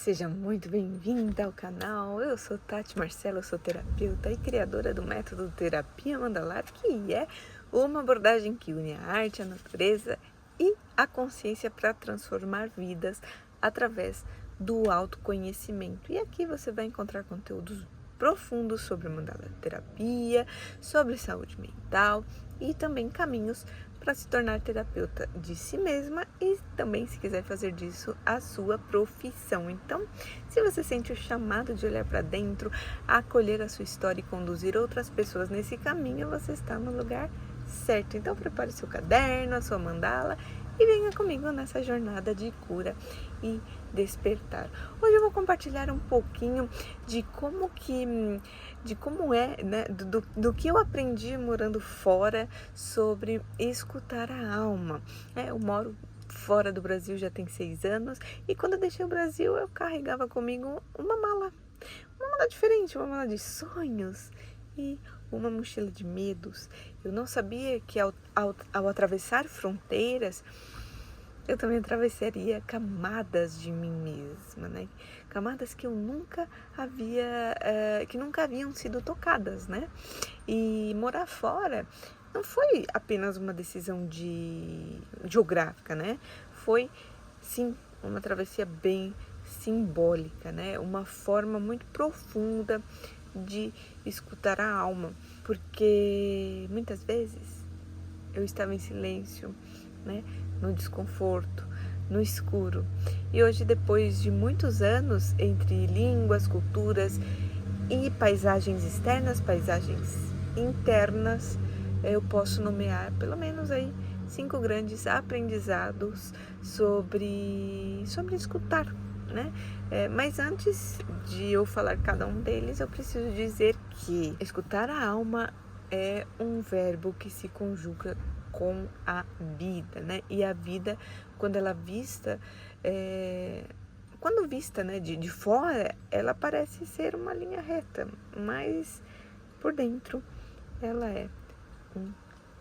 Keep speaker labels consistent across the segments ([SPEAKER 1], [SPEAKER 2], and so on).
[SPEAKER 1] Seja muito bem-vinda ao canal. Eu sou Tati Marcelo, eu sou terapeuta e criadora do método Terapia Mandalar, que é uma abordagem que une a arte, a natureza e a consciência para transformar vidas através do autoconhecimento. E aqui você vai encontrar conteúdos profundos sobre mandala terapia, sobre saúde mental e também caminhos para se tornar terapeuta de si mesma e também, se quiser fazer disso, a sua profissão. Então, se você sente o chamado de olhar para dentro, acolher a sua história e conduzir outras pessoas nesse caminho, você está no lugar certo. Então, prepare seu caderno, a sua mandala e venha comigo nessa jornada de cura e despertar. Hoje eu vou compartilhar um pouquinho de como é, né, do que eu aprendi morando fora sobre escutar a alma. Eu moro fora do Brasil já tem 6 anos e quando eu deixei o Brasil eu carregava comigo uma mala diferente, uma mala de sonhos e uma mochila de medos. Eu não sabia que ao atravessar fronteiras eu também atravessaria camadas de mim mesma, né? Camadas que eu nunca haviam sido tocadas, né? E morar fora não foi apenas uma decisão geográfica, né? Foi, sim, uma travessia bem simbólica, né? Uma forma muito profunda de escutar a alma, porque muitas vezes eu estava em silêncio, né? No desconforto, no escuro. E hoje, depois de muitos anos entre línguas, culturas e paisagens externas, paisagens internas, eu posso nomear pelo menos aí 5 grandes aprendizados sobre escutar, né? Mas antes de eu falar cada um deles, eu preciso dizer que escutar a alma é um verbo que se conjuga com a vida, né? E a vida, quando ela vista, né, de fora, ela parece ser uma linha reta, mas por dentro ela é um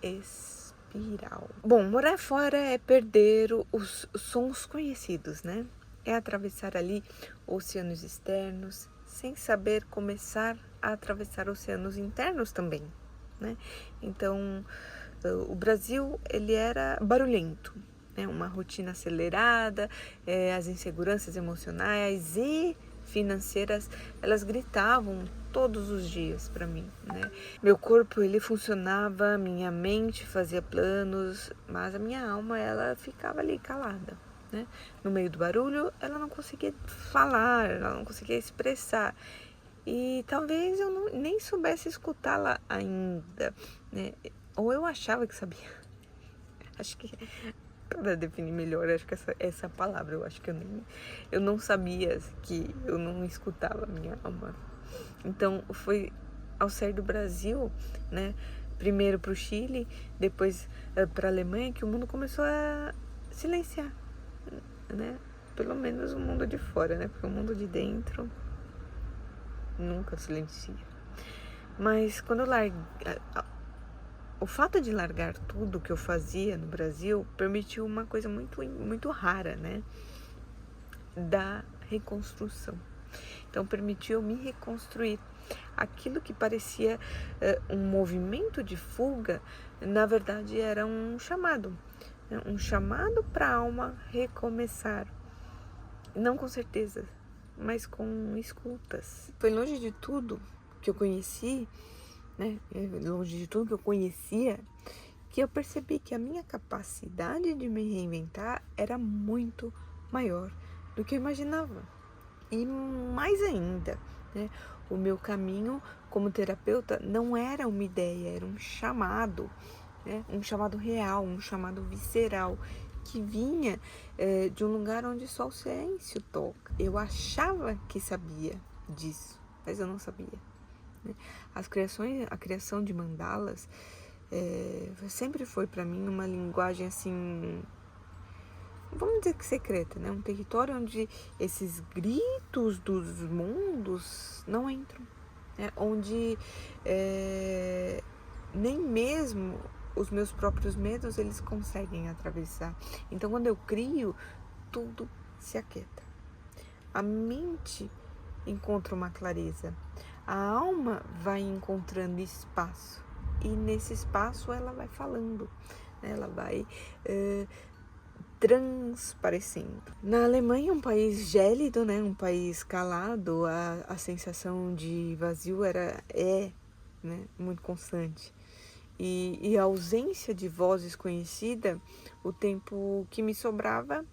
[SPEAKER 1] espiral. Bom, morar fora é perder os sons conhecidos, né? É atravessar ali oceanos externos, sem saber começar a atravessar oceanos internos também, né? Então, o Brasil, ele era barulhento, né? Uma rotina acelerada, as inseguranças emocionais e financeiras, elas gritavam todos os dias para mim, né? Meu corpo, ele funcionava, minha mente fazia planos, mas a minha alma, ela ficava ali calada, né? No meio do barulho, ela não conseguia falar, ela não conseguia expressar. E talvez eu nem soubesse escutá-la ainda, né? Ou eu achava que sabia. Acho que, para definir melhor, acho que essa palavra, eu acho que eu não sabia que eu não escutava a minha alma. Então, foi ao sair do Brasil, né? Primeiro para o Chile, depois para a Alemanha, que o mundo começou a silenciar, né? Pelo menos o mundo de fora, né? Porque o mundo de dentro nunca silencia. Mas quando eu larguei, o fato de largar tudo que eu fazia no Brasil permitiu uma coisa muito, muito rara, né? Da reconstrução. Então, permitiu me reconstruir. Aquilo que parecia um movimento de fuga, na verdade era um chamado. Né? Um chamado para a alma recomeçar. Não com certeza, mas com escutas. Foi longe de tudo que eu conheci, né? Longe de tudo que eu conhecia, que eu percebi que a minha capacidade de me reinventar era muito maior do que eu imaginava. E mais ainda, né? O meu caminho como terapeuta não era uma ideia, era um chamado, né? Um chamado real, um chamado visceral, que vinha de um lugar onde só o silêncio toca. Eu achava que sabia disso, mas eu não sabia. Né? A criação de mandalas sempre foi para mim uma linguagem assim, vamos dizer que secreta, né? Um território onde esses gritos dos mundos não entram, né? Onde nem mesmo os meus próprios medos eles conseguem atravessar. Então, quando eu crio, tudo se aquieta. a mente encontra uma clareza. A alma vai encontrando espaço. E nesse espaço ela vai falando, ela vai transparecendo. Na Alemanha, um país gélido, né, um país calado, a sensação de vazio é muito constante. E a ausência de voz desconhecida, o tempo que me sobrava,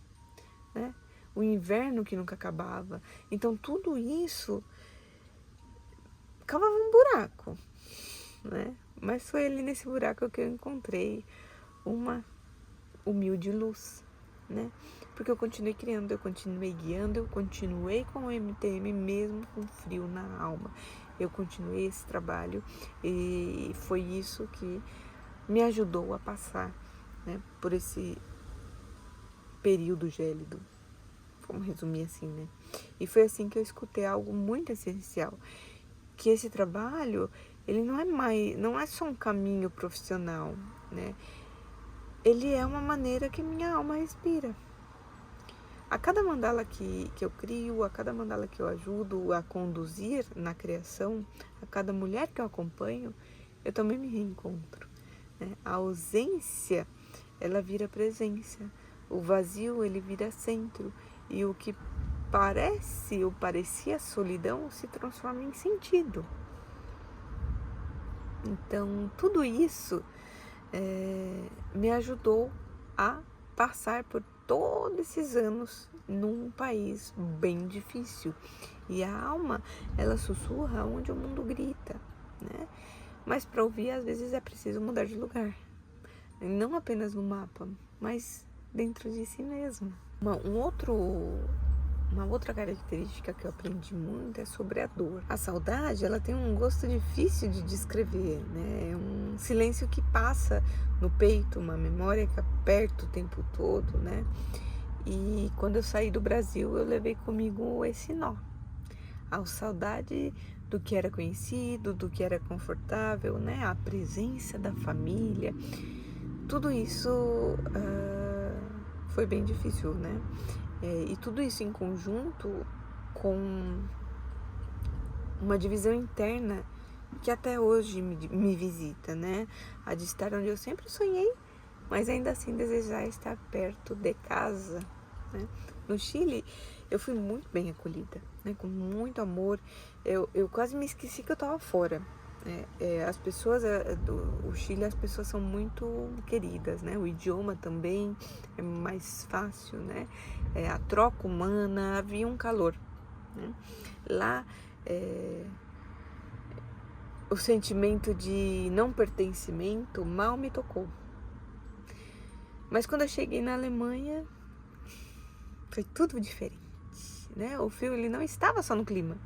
[SPEAKER 1] né, o inverno que nunca acabava. Então tudo isso cavava um buraco, né? Mas foi ali nesse buraco que eu encontrei uma humilde luz, né? Porque eu continuei criando, eu continuei guiando, eu continuei com o MTM mesmo com frio na alma. Eu continuei esse trabalho e foi isso que me ajudou a passar, né, por esse período gélido, vamos resumir assim, né? E foi assim que eu escutei algo muito essencial, que esse trabalho, ele não é só um caminho profissional, né? Ele é uma maneira que minha alma respira. A cada mandala que eu crio, a cada mandala que eu ajudo a conduzir na criação, a cada mulher que eu acompanho, eu também me reencontro, né? A ausência, ela vira presença. O vazio, ele vira centro. E o que parece ou parecia solidão se transforma em sentido. Então, tudo isso me ajudou a passar por todos esses anos num país bem difícil. E a alma, ela sussurra onde o mundo grita, né? Mas para ouvir, às vezes é preciso mudar de lugar. Não apenas no mapa, mas dentro de si mesmo. Uma outra característica que eu aprendi muito é sobre a dor. A saudade, ela tem um gosto difícil de descrever, né? É um silêncio que passa no peito, uma memória que aperta o tempo todo, né? E quando eu saí do Brasil, eu levei comigo esse nó. A saudade do que era conhecido, do que era confortável, né? A presença da família. Tudo isso foi bem difícil, né? E tudo isso em conjunto com uma divisão interna que até hoje me visita, né? A de estar onde eu sempre sonhei, mas ainda assim desejar estar perto de casa, né? No Chile, eu fui muito bem acolhida, né? Com muito amor. Eu quase me esqueci que eu estava fora. As pessoas do Chile, as pessoas são muito queridas, né? O idioma também é mais fácil, né? A troca humana, havia um calor, né? Lá, o sentimento de não pertencimento mal me tocou. Mas quando eu cheguei na Alemanha, foi tudo diferente, né? O frio, ele não estava só no clima.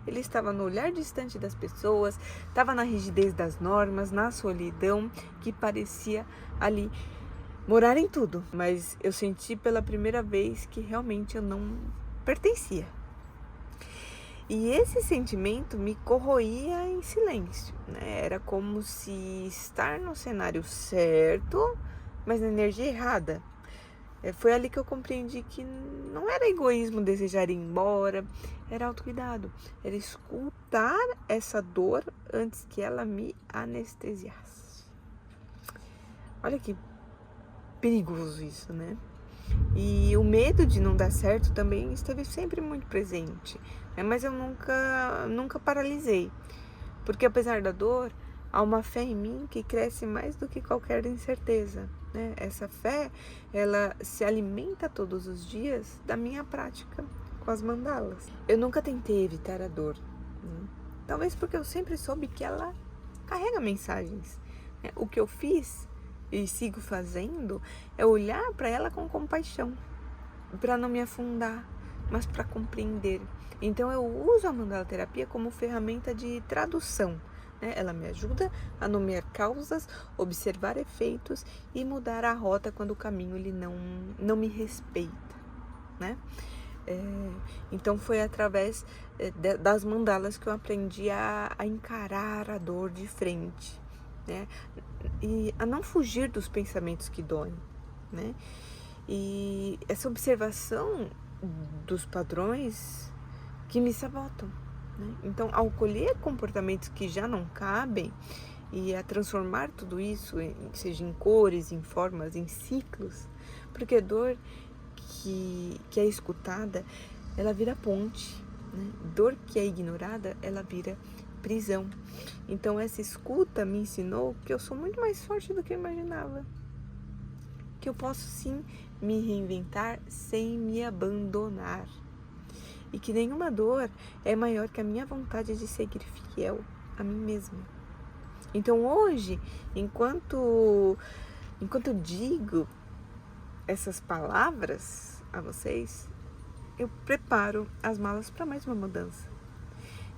[SPEAKER 1] Ele estava no olhar distante das pessoas, estava na rigidez das normas, na solidão que parecia ali morar em tudo. Mas eu senti pela primeira vez que realmente eu não pertencia. E esse sentimento me corroía em silêncio, né? Era como se estar no cenário certo, mas na energia errada. Foi ali que eu compreendi que não era egoísmo desejar ir embora, era autocuidado, era escutar essa dor antes que ela me anestesiasse. Olha que perigoso isso, né? E o medo de não dar certo também esteve sempre muito presente, né? Mas eu nunca paralisei, porque apesar da dor, há uma fé em mim que cresce mais do que qualquer incerteza, né? Essa fé, ela se alimenta todos os dias da minha prática com as mandalas. Eu nunca tentei evitar a dor, né? Talvez porque eu sempre soube que ela carrega mensagens, né? O que eu fiz e sigo fazendo é olhar para ela com compaixão, para não me afundar, mas para compreender. Então eu uso a mandala terapia como ferramenta de tradução. Ela me ajuda a nomear causas, observar efeitos e mudar a rota quando o caminho ele não me respeita, né? Então foi através das mandalas que eu aprendi a encarar a dor de frente, né? E a não fugir dos pensamentos que doem, né? E essa observação dos padrões que me sabotam, né? Então, ao colher comportamentos que já não cabem e a transformar tudo isso, seja em cores, em formas, em ciclos, porque a dor que é escutada, ela vira ponte, né? Dor que é ignorada, ela vira prisão. Então essa escuta me ensinou que eu sou muito mais forte do que eu imaginava, que eu posso sim me reinventar sem me abandonar, e que nenhuma dor é maior que a minha vontade de seguir fiel a mim mesma. Então hoje, enquanto eu digo essas palavras a vocês, eu preparo as malas para mais uma mudança.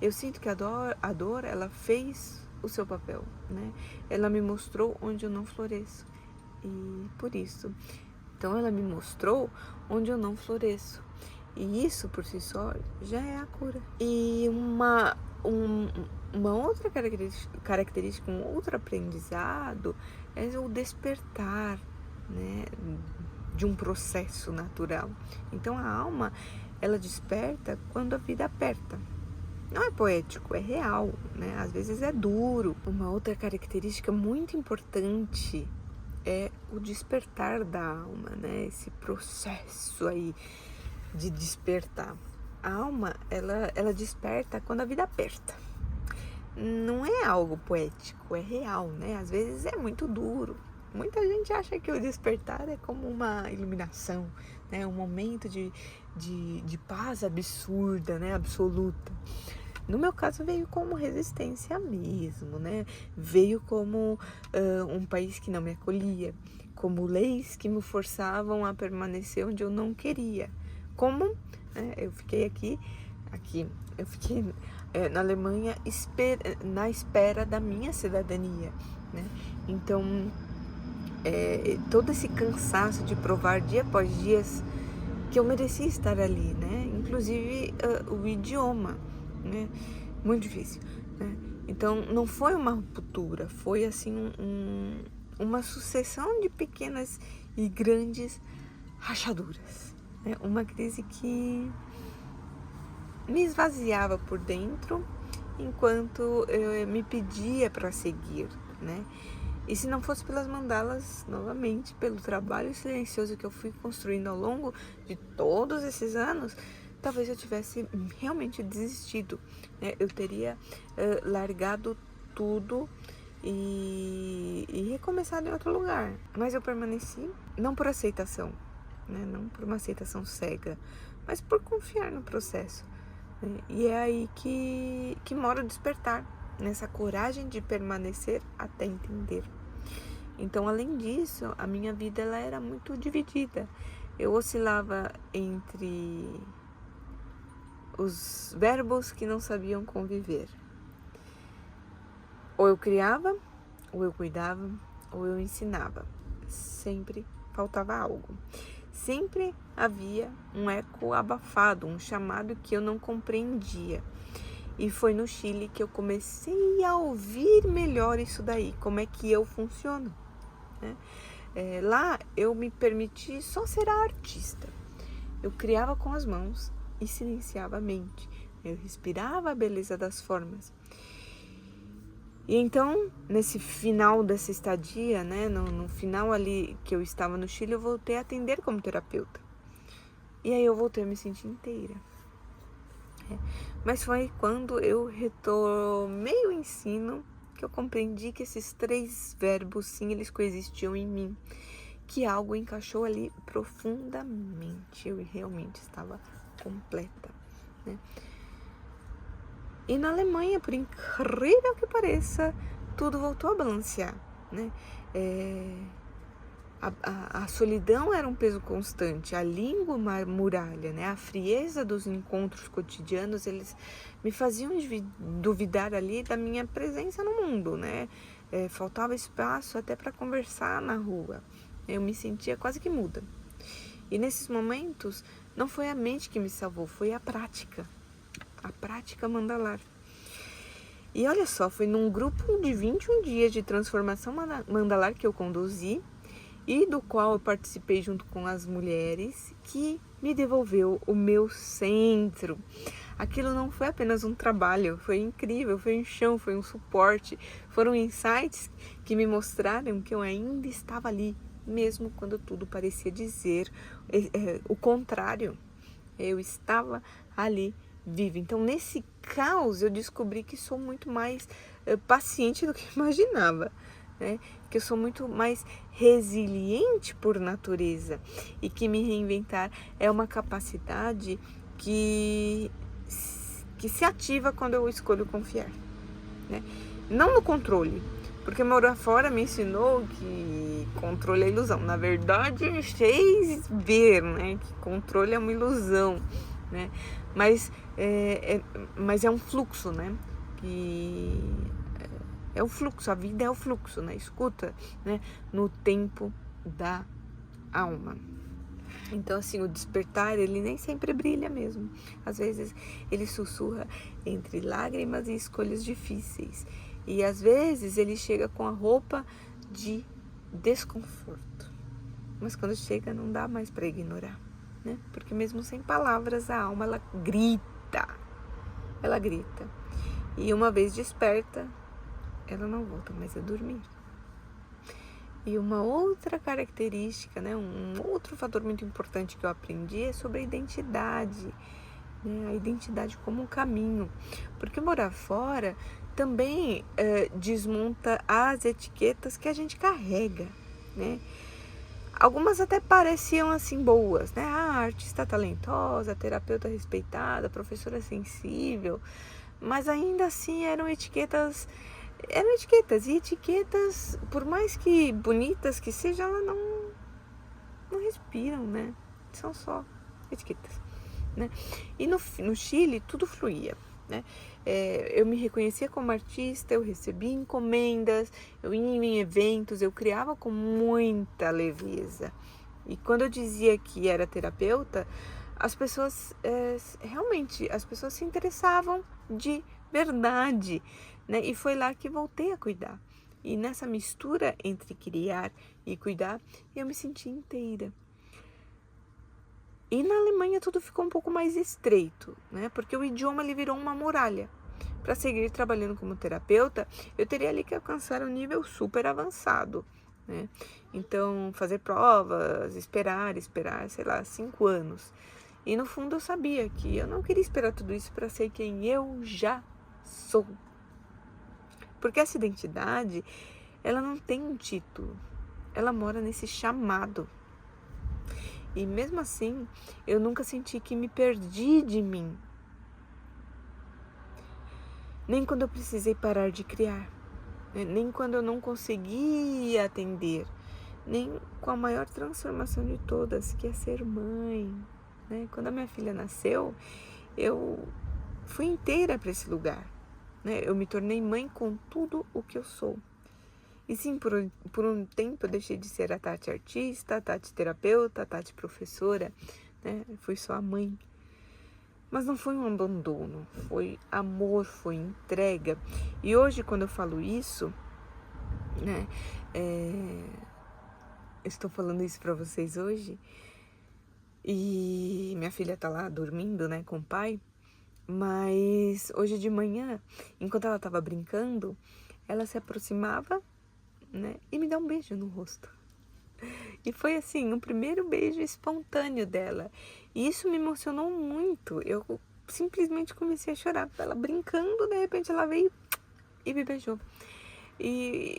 [SPEAKER 1] Eu sinto que a dor, ela fez o seu papel, né? Ela me mostrou onde eu não floresço. E por isso, então ela me mostrou onde eu não floresço. E isso por si só já é a cura. E uma outra característica, um outro aprendizado é o despertar, né, de um processo natural. Então a alma, ela desperta quando a vida aperta. Não é poético, é real, né? Às vezes é duro. Uma outra característica muito importante é o despertar da alma, né? Esse processo aí de despertar. A alma, ela desperta quando a vida aperta. Não é algo poético, é real, né? Às vezes é muito duro. Muita gente acha que o despertar é como uma iluminação, né? Um momento de paz absurda, né? Absoluta. No meu caso veio como resistência mesmo, né? Veio como um país que não me acolhia, como leis que me forçavam a permanecer onde eu não queria. Como eu fiquei eu fiquei na Alemanha na espera da minha cidadania, né? Então, todo esse cansaço de provar dia após dia que eu merecia estar ali, né? Inclusive o idioma, né? Muito difícil, né? Então não foi uma ruptura, foi assim uma sucessão de pequenas e grandes rachaduras, né? Uma crise que me esvaziava por dentro enquanto eu me pedia para seguir, né? E se não fosse pelas mandalas, novamente, pelo trabalho silencioso que eu fui construindo ao longo de todos esses anos, talvez eu tivesse realmente desistido, né? Eu teria largado tudo e recomeçado em outro lugar. Mas eu permaneci, não por aceitação, né? Não por uma aceitação cega, mas por confiar no processo, né? E é aí que mora o despertar, nessa coragem de permanecer até entender. Então, além disso, a minha vida ela era muito dividida. Eu oscilava entre os verbos que não sabiam conviver. Ou eu criava, ou eu cuidava, ou eu ensinava. Sempre faltava algo. Sempre havia um eco abafado, um chamado que eu não compreendia. E foi no Chile que eu comecei a ouvir melhor isso daí, como é que eu funciono, né? Lá eu me permiti só ser a artista. Eu criava com as mãos e silenciava a mente. Eu respirava a beleza das formas. E então, nesse final dessa estadia, né, no final ali que eu estava no Chile, eu voltei a atender como terapeuta. E aí eu voltei a me sentir inteira. Mas foi quando eu retomei o ensino que eu compreendi que esses 3 verbos, sim, eles coexistiam em mim. Que algo encaixou ali profundamente. Eu realmente estava completa, né? E na Alemanha, por incrível que pareça, tudo voltou a balancear, né? A solidão era um peso constante, a língua uma muralha, né? A frieza dos encontros cotidianos, eles me faziam duvidar ali da minha presença no mundo, né? Faltava espaço até para conversar na rua. Eu me sentia quase que muda. E nesses momentos, não foi a mente que me salvou, foi a prática mandalar. E olha só, foi num grupo de 21 dias de transformação mandalar que eu conduzi, e do qual eu participei junto com as mulheres, que me devolveu o meu centro, Aquilo não foi apenas um trabalho, foi incrível, foi um chão, foi um suporte, foram insights que me mostraram que eu ainda estava ali, mesmo quando tudo parecia dizer o contrário. Eu estava ali viva. Então, nesse caos, eu descobri que sou muito mais paciente do que imaginava, né? Que eu sou muito mais resiliente por natureza e que me reinventar é uma capacidade que se ativa quando eu escolho confiar, né? Não no controle, porque morar fora me ensinou que controle é ilusão. Na verdade, fez ver, né, que controle é uma ilusão, né? Mas é um fluxo, né? Que é o fluxo, a vida é o fluxo, né? Escuta, né? No tempo da alma. Então, assim, o despertar, ele nem sempre brilha mesmo. Às vezes, ele sussurra entre lágrimas e escolhas difíceis. E, às vezes, ele chega com a roupa de desconforto. Mas, quando chega, não dá mais para ignorar, né? Porque, mesmo sem palavras, a alma, ela grita. Ela grita. E, uma vez desperta, ela não volta mais a dormir. E uma outra característica, né, um outro fator muito importante que eu aprendi é sobre a identidade, né, a identidade como um caminho. Porque morar fora também desmonta as etiquetas que a gente carrega, né? Algumas até pareciam assim boas, né? Artista talentosa, terapeuta respeitada, professora sensível, mas ainda assim eram etiquetas, e etiquetas, por mais que bonitas que sejam, elas não respiram, né? São só etiquetas, né? E no Chile tudo fluía, né? Eu me reconhecia como artista, eu recebia encomendas, eu ia em eventos, eu criava com muita leveza. E quando eu dizia que era terapeuta, as pessoas realmente, as pessoas se interessavam de verdade, né? E foi lá que voltei a cuidar. E nessa mistura entre criar e cuidar, eu me senti inteira. E na Alemanha tudo ficou um pouco mais estreito, né? Porque o idioma ele virou uma muralha. Para seguir trabalhando como terapeuta, eu teria ali que alcançar um nível super avançado, né? Então, fazer provas, esperar, sei lá, 5 anos. E no fundo eu sabia que eu não queria esperar tudo isso para ser quem eu já sou. Porque essa identidade, ela não tem um título. Ela mora nesse chamado. E mesmo assim, eu nunca senti que me perdi de mim. Nem quando eu precisei parar de criar. Nem quando eu não conseguia atender. Nem com a maior transformação de todas, que é ser mãe. Né? Quando a minha filha nasceu, eu fui inteira para esse lugar. Né? Eu me tornei mãe com tudo o que eu sou. E sim, por um tempo eu deixei de ser a Tati artista, a Tati terapeuta, a Tati professora, né? Fui só a mãe. Mas não foi um abandono, foi amor, foi entrega. E hoje, quando eu falo isso, né? Estou falando isso para vocês hoje, e minha filha tá lá dormindo, né, com o pai. Mas hoje de manhã, enquanto ela estava brincando, ela se aproximava, né, e me dá um beijo no rosto. E foi assim, o primeiro beijo espontâneo dela. E isso me emocionou muito. Eu simplesmente comecei a chorar. Ela brincando, de repente ela veio e me beijou. E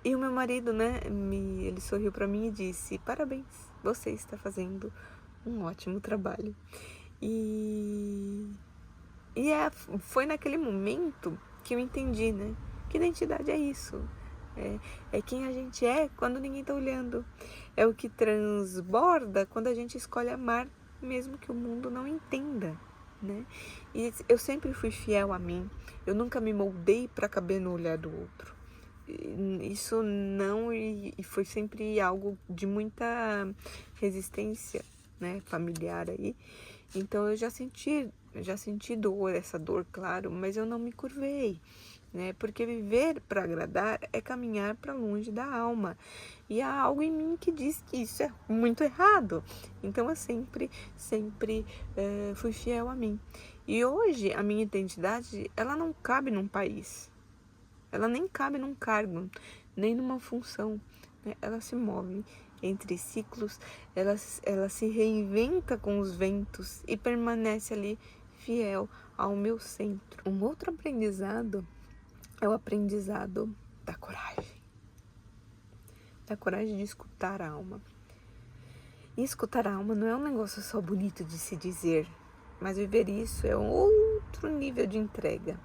[SPEAKER 1] o meu marido, né, ele sorriu para mim e disse: parabéns, você está fazendo um ótimo trabalho. E foi naquele momento que eu entendi, né, que identidade é isso. É quem a gente é quando ninguém tá olhando. É o que transborda quando a gente escolhe amar, mesmo que o mundo não entenda, né? E eu sempre fui fiel a mim. Eu nunca me moldei para caber no olhar do outro. Isso não, e foi sempre algo de muita resistência, né, familiar aí. Então eu já senti dor, essa dor, claro, mas eu não me curvei, né? Porque viver para agradar é caminhar para longe da alma. E há algo em mim que diz que isso é muito errado. Então eu sempre fui fiel a mim. E hoje a minha identidade, ela não cabe num país, ela nem cabe num cargo, nem numa função, né? Ela se move entre ciclos, ela se reinventa com os ventos e permanece ali fiel ao meu centro. Um outro aprendizado é o aprendizado da coragem. Da coragem de escutar a alma. E escutar a alma não é um negócio só bonito de se dizer, mas viver isso é outro nível de entrega.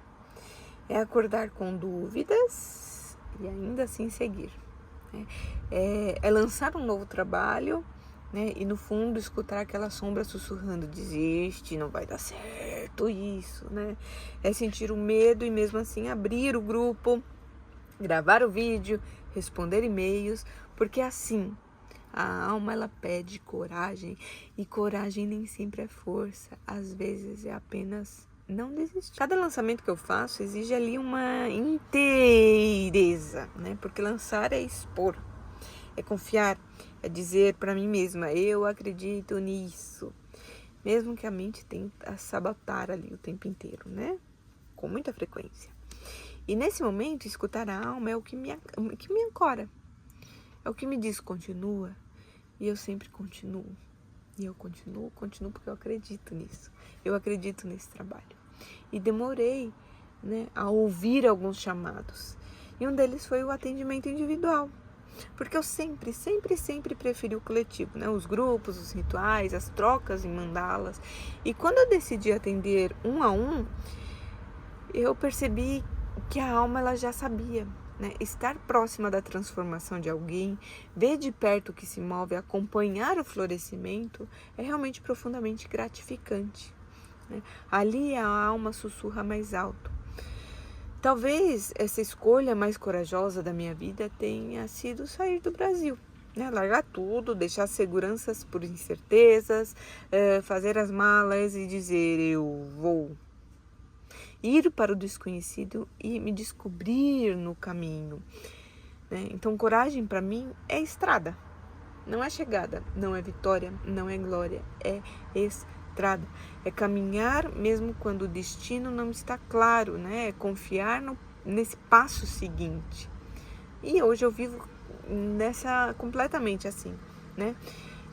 [SPEAKER 1] É acordar com dúvidas e ainda assim seguir. É lançar um novo trabalho, né? E no fundo escutar aquela sombra sussurrando: desiste, não vai dar certo isso, né? É sentir o medo e mesmo assim abrir o grupo, gravar o vídeo, responder e-mails, porque assim a alma ela pede coragem, e coragem nem sempre é força, às vezes é apenas não desistir. Cada lançamento que eu faço exige ali uma inteireza, né? Porque lançar é expor, é confiar, é dizer para mim mesma: eu acredito nisso, mesmo que a mente tenta sabotar ali o tempo inteiro, né? Com muita frequência. E nesse momento, escutar a alma é o que me ancora, é o que me diz: continua. E eu sempre continuo. E eu continuo porque eu acredito nisso. Eu acredito nesse trabalho. E demorei, né, a ouvir alguns chamados. E um deles foi o atendimento individual. Porque eu sempre preferi o coletivo, né? Os grupos, os rituais, as trocas em mandalas. E quando eu decidi atender um a um, eu percebi que a alma ela já sabia, né? Estar próxima da transformação de alguém, ver de perto o que se move, acompanhar o florescimento é realmente profundamente gratificante, né? Ali a alma sussurra mais alto. Talvez essa escolha mais corajosa da minha vida tenha sido sair do Brasil, né? Largar tudo, deixar seguranças por incertezas, fazer as malas e dizer: eu vou. Ir para o desconhecido e me descobrir no caminho, né? Então, coragem para mim é estrada, não é chegada, não é vitória, não é glória, é estrada. É caminhar mesmo quando o destino não está claro, né? É confiar nesse passo seguinte. E hoje eu vivo completamente assim, né?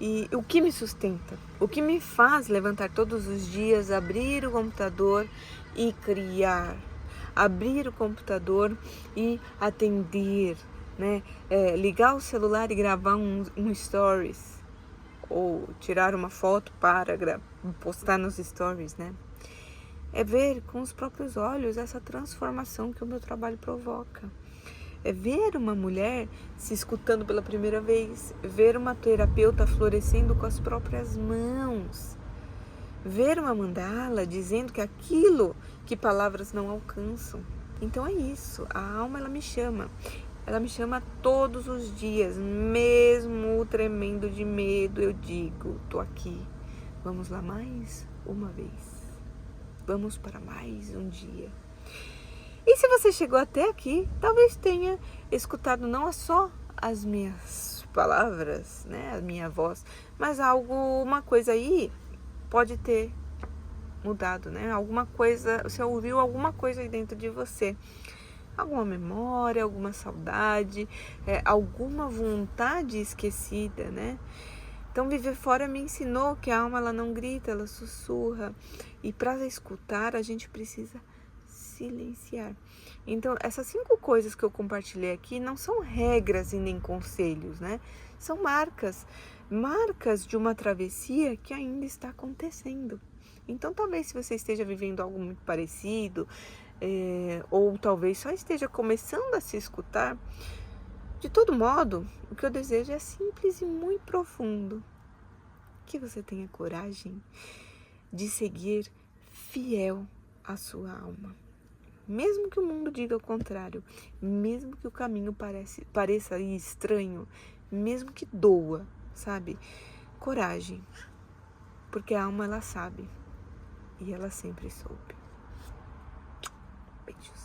[SPEAKER 1] E o que me sustenta, o que me faz levantar todos os dias, abrir o computador e criar, abrir o computador e atender, né? Ligar o celular e gravar um stories, ou tirar uma foto para postar nos stories, né? É ver com os próprios olhos essa transformação que o meu trabalho provoca. É ver uma mulher se escutando pela primeira vez, ver uma terapeuta florescendo com as próprias mãos, ver uma mandala dizendo que aquilo que palavras não alcançam. Então é isso, a alma ela me chama todos os dias, mesmo tremendo de medo, eu digo: tô aqui, vamos lá mais uma vez, vamos para mais um dia. E se você chegou até aqui, talvez tenha escutado não só as minhas palavras, né, a minha voz, mas alguma coisa aí pode ter mudado, né? Alguma coisa, você ouviu alguma coisa aí dentro de você. Alguma memória, alguma saudade, alguma vontade esquecida, né? Então, viver fora me ensinou que a alma ela não grita, ela sussurra. E para escutar, a gente precisa silenciar. Então, essas 5 coisas que eu compartilhei aqui não são regras e nem conselhos, né? São marcas de uma travessia que ainda está acontecendo. Então, talvez se você esteja vivendo algo muito parecido, ou talvez só esteja começando a se escutar, de todo modo, o que eu desejo é simples e muito profundo. Que você tenha coragem de seguir fiel à sua alma. Mesmo que o mundo diga o contrário, mesmo que o caminho pareça estranho, mesmo que doa, sabe? Coragem, porque a alma ela sabe e ela sempre soube. Beijos.